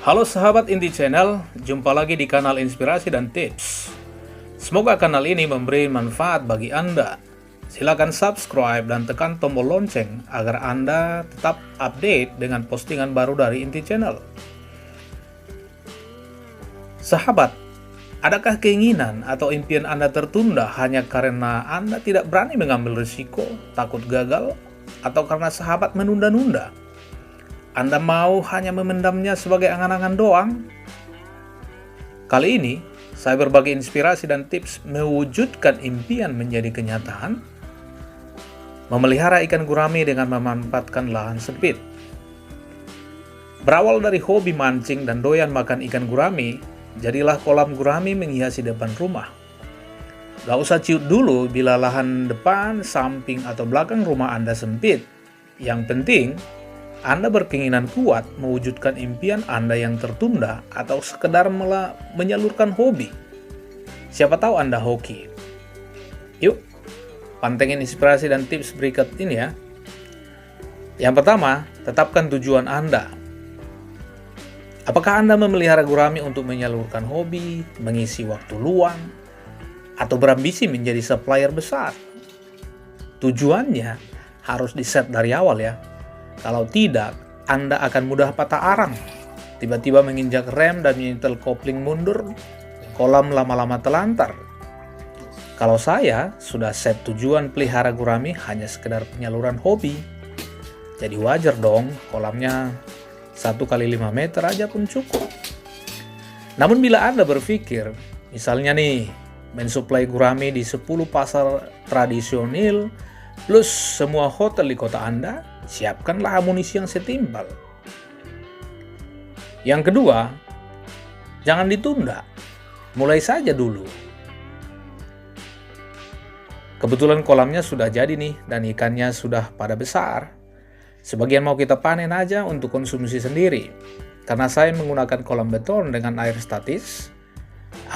Halo sahabat Inti Channel, jumpa lagi di kanal Inspirasi dan Tips. Semoga kanal ini memberi manfaat bagi Anda. Silakan subscribe dan tekan tombol lonceng agar Anda tetap update dengan postingan baru dari Inti Channel. Sahabat, adakah keinginan atau impian Anda tertunda hanya karena Anda tidak berani mengambil risiko, takut gagal, atau karena sahabat menunda-nunda? Anda mau hanya memendamnya sebagai angan-angan doang? Kali ini, saya berbagi inspirasi dan tips mewujudkan impian menjadi kenyataan. Memelihara ikan gurami dengan memanfaatkan lahan sempit. Berawal dari hobi mancing dan doyan makan ikan gurami, jadilah kolam gurami menghiasi depan rumah. Gak usah ciut dulu bila lahan depan, samping, atau belakang rumah Anda sempit. Yang penting, Anda berkeinginan kuat mewujudkan impian Anda yang tertunda atau sekedar menyalurkan hobi. Siapa tahu Anda hoki. Yuk, pantengin inspirasi dan tips berikut ini ya. Yang pertama, tetapkan tujuan Anda. Apakah Anda memelihara gurami untuk menyalurkan hobi, mengisi waktu luang, atau berambisi menjadi supplier besar? Tujuannya harus di-set dari awal ya. Kalau tidak, Anda akan mudah patah arang. Tiba-tiba menginjak rem dan menyentil kopling mundur, kolam lama-lama telantar. Kalau saya sudah set tujuan pelihara gurami hanya sekedar penyaluran hobi. Jadi wajar dong kolamnya 1 kali 5 meter aja pun cukup. Namun bila Anda berpikir, misalnya nih, mensuplai gurami di 10 pasar tradisional plus semua hotel di kota Anda, siapkanlah amunisi yang setimpal. Yang kedua, jangan ditunda. Mulai saja dulu. Kebetulan kolamnya sudah jadi nih dan ikannya sudah pada besar. Sebagian mau kita panen aja untuk konsumsi sendiri. Karena saya menggunakan kolam beton dengan air statis,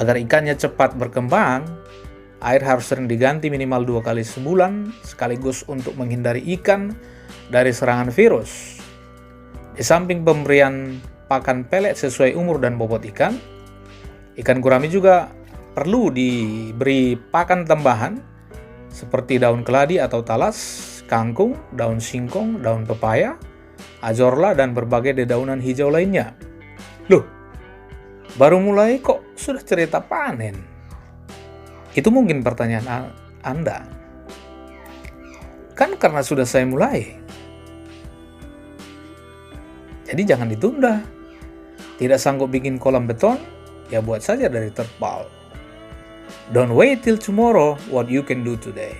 agar ikannya cepat berkembang, air harus sering diganti minimal 2 kali sebulan, sekaligus untuk menghindari ikan dari serangan virus. Di samping pemberian pakan pelet sesuai umur dan bobot ikan, ikan gurami juga perlu diberi pakan tambahan seperti daun keladi atau talas, kangkung, daun singkong, daun pepaya, azorla, dan berbagai dedaunan hijau lainnya. Loh, baru mulai kok sudah cerita panen? Itu mungkin pertanyaan Anda. Kan karena sudah saya mulai. Jadi jangan ditunda. Tidak sanggup bikin kolam beton, ya buat saja dari terpal. Don't wait till tomorrow what you can do today.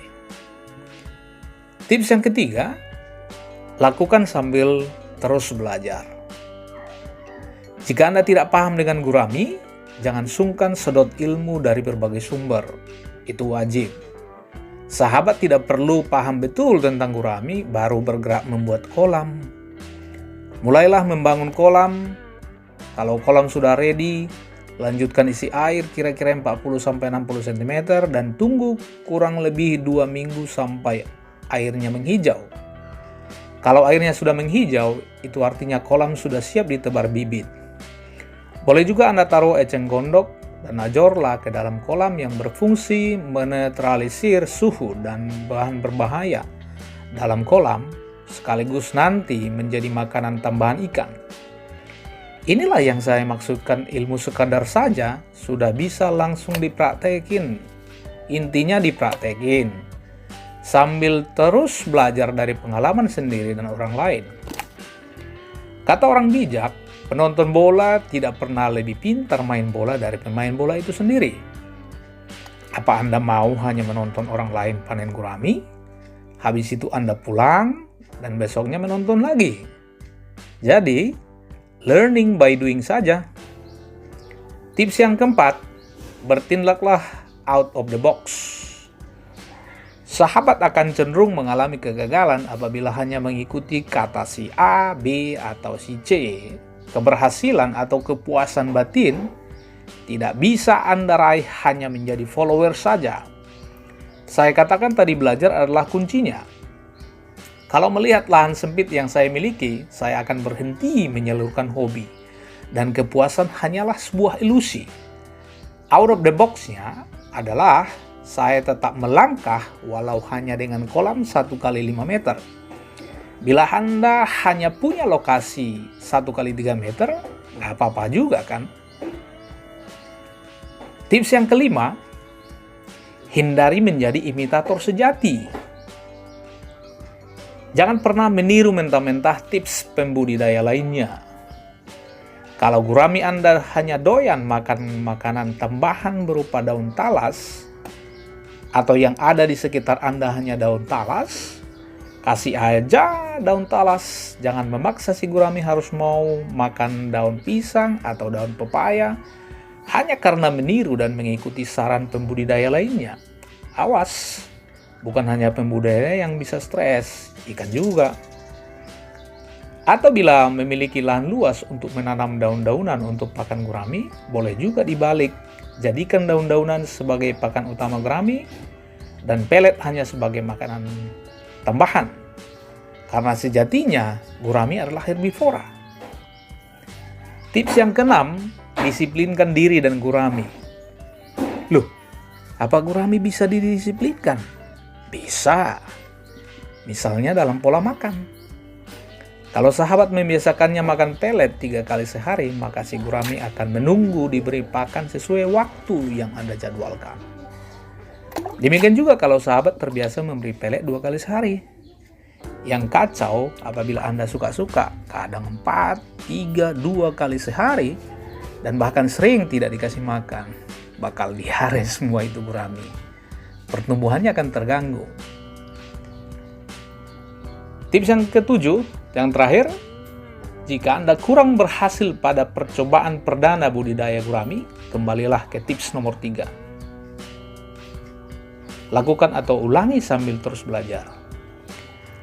Tips yang ketiga, lakukan sambil terus belajar. Jika Anda tidak paham dengan gurami, jangan sungkan sedot ilmu dari berbagai sumber. Itu wajib. Sahabat tidak perlu paham betul tentang gurami baru bergerak membuat kolam. Mulailah membangun kolam. Kalau kolam sudah ready, lanjutkan isi air kira-kira 40-60 cm dan tunggu kurang lebih 2 minggu sampai airnya menghijau. Kalau airnya sudah menghijau, itu artinya kolam sudah siap ditebar bibit. Boleh juga Anda taruh eceng gondok dan azorla ke dalam kolam yang berfungsi menetralisir suhu dan bahan berbahaya dalam kolam, sekaligus nanti menjadi makanan tambahan ikan. Inilah yang saya maksudkan, ilmu sekadar saja sudah bisa langsung dipraktekin. Intinya dipraktekin sambil terus belajar dari pengalaman sendiri dan orang lain. Kata orang bijak, penonton bola tidak pernah lebih pintar main bola dari pemain bola itu sendiri. Apa Anda mau hanya menonton orang lain panen gurami? Habis itu Anda pulang dan besoknya menonton lagi. Jadi, learning by doing saja. Tips yang keempat, bertindaklah out of the box. Sahabat akan cenderung mengalami kegagalan apabila hanya mengikuti kata si A, B, atau si C. Keberhasilan atau kepuasan batin tidak bisa Anda raih hanya menjadi follower saja. Saya katakan tadi belajar adalah kuncinya. Kalau melihat lahan sempit yang saya miliki, saya akan berhenti menyalurkan hobi dan kepuasan hanyalah sebuah ilusi. Out of the box-nya adalah saya tetap melangkah walau hanya dengan kolam 1 kali 5 meter. Bila Anda hanya punya lokasi 1 kali 3 meter, nggak apa-apa juga kan? Tips yang kelima, hindari menjadi imitator sejati. Jangan pernah meniru mentah-mentah tips pembudidaya lainnya. Kalau gurami Anda hanya doyan makan makanan tambahan berupa daun talas, atau yang ada di sekitar Anda hanya daun talas, kasih aja daun talas. Jangan memaksa si gurami harus mau makan daun pisang atau daun pepaya hanya karena meniru dan mengikuti saran pembudidaya lainnya. Awas, bukan hanya pembudidaya yang bisa stres, ikan juga. Atau bila memiliki lahan luas untuk menanam daun-daunan untuk pakan gurami, boleh juga dibalik. Jadikan daun-daunan sebagai pakan utama gurami dan pelet hanya sebagai makanan tambahan. Karena sejatinya gurami adalah herbivora. Tips yang keenam, disiplinkan diri dan gurami. Loh, apa gurami bisa didisiplinkan? Bisa. Misalnya dalam pola makan. Kalau sahabat membiasakannya makan pelet 3 kali sehari, maka si gurami akan menunggu diberi pakan sesuai waktu yang Anda jadwalkan. Demikian juga kalau sahabat terbiasa memberi pelet 2 kali sehari. Yang kacau apabila Anda suka-suka, kadang 4, 3, 2 kali sehari, dan bahkan sering tidak dikasih makan. Bakal diare semua itu gurami. Pertumbuhannya akan terganggu. Tips yang ketujuh, yang terakhir, jika Anda kurang berhasil pada percobaan perdana budidaya gurami, kembalilah ke tips nomor 3. Lakukan atau ulangi sambil terus belajar.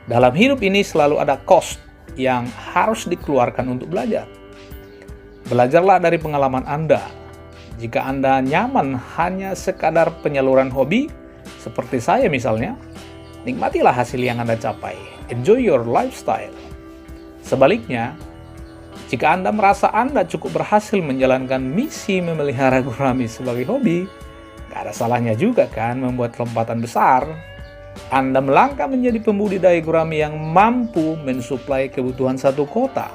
Dalam hidup ini selalu ada cost yang harus dikeluarkan untuk belajar. Belajarlah dari pengalaman Anda. Jika Anda nyaman hanya sekadar penyaluran hobi, seperti saya misalnya, nikmatilah hasil yang Anda capai. Enjoy your lifestyle. Sebaliknya, jika Anda merasa Anda cukup berhasil menjalankan misi memelihara gurami sebagai hobi, gak ada salahnya juga kan membuat lompatan besar. Anda melangkah menjadi pembudidaya gurami yang mampu mensuplai kebutuhan satu kota.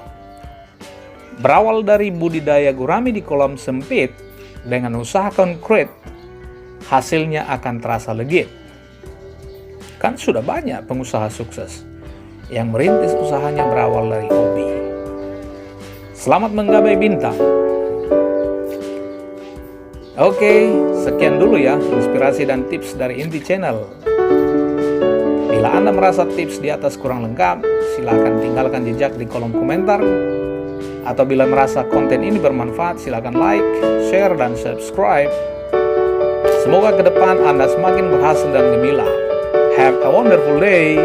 Berawal dari budidaya gurami di kolam sempit dengan usaha konkret, hasilnya akan terasa legit. Kan sudah banyak pengusaha sukses yang merintis usahanya berawal dari hobi. Selamat menggapai bintang. Oke, sekian dulu ya inspirasi dan tips dari Inti Channel. Bila Anda merasa tips di atas kurang lengkap, silakan tinggalkan jejak di kolom komentar. Atau bila merasa konten ini bermanfaat, silakan like, share, dan subscribe. Semoga ke depan Anda semakin berhasil dan gemilang. Have a wonderful day.